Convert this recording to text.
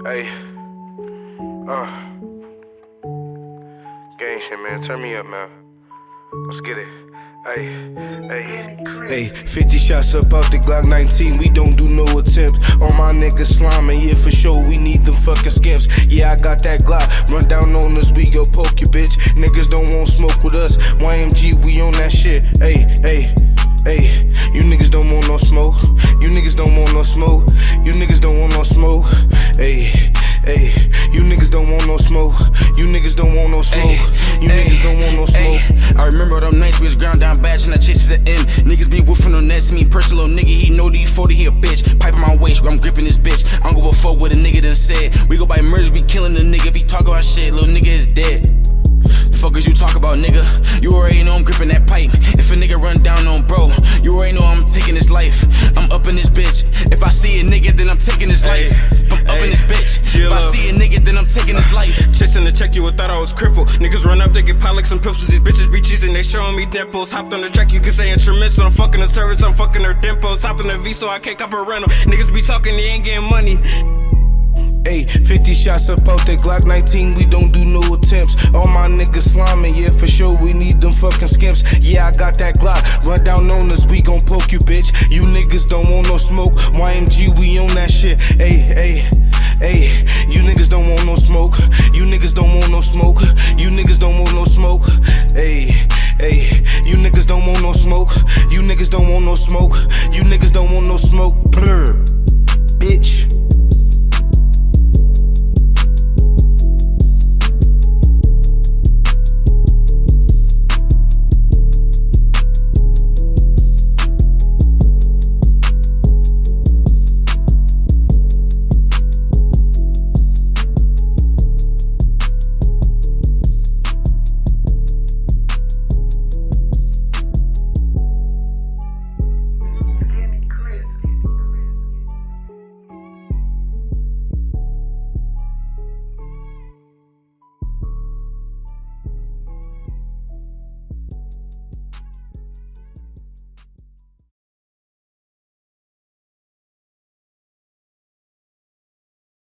Hey, gang shit, man. Turn me up, man. Let's get it. Hey, 50 shots up out the Glock 19, we don't do no attempts. All my niggas sliming, yeah, for sure, we need them fucking skimps. Yeah, I got that Glock, run down on us, we go poke you, bitch. Niggas don't want smoke with us, YMG, we on that shit. Hey, you niggas don't want no smoke. You niggas don't want no smoke. You niggas don't want no smoke. Hey, you niggas don't want no smoke. You niggas don't want no smoke. You niggas don't want no smoke. I remember them nights we was ground down bad and I chases the end. Niggas be woofing on nets, me personal nigga, he know these 40, he a bitch. Pipe in my waist, I'm gripping this bitch. I don't give a fuck what a nigga done said. We go by murders, we killing the nigga. If he talk about shit, little nigga is dead. Fuckers you talk about, nigga. You already know I'm gripping that pipe. If a nigga run down on bro, you already know I'm taking his life. I'm up in this bitch. If I see a nigga, then I'm taking his life. I'm up in this bitch. If I see a nigga, then I'm taking his life. Chasing the check, you would thought I was crippled. Niggas run up, they get piled like some pips. These bitches be cheesing, they showing me nipples. Hopped on the track, you can say instruments. I'm fucking the service, I'm fucking her dimples. Hopping the V so I can't cop a rental. Niggas be talking, they ain't getting money. Hey, 50 shots up out the Glock 19, we don't do no attempts. All my niggas sliming, yeah, for sure, we need them fucking skimps. Yeah, I got that Glock, run down on us, we gon' poke you, bitch. You niggas don't want no smoke, YMG, we on that shit. Hey, you niggas don't want no smoke. You niggas don't want no smoke. You niggas don't want no smoke. Hey, you niggas don't want no smoke. You niggas don't want no smoke. You niggas don't want no smoke.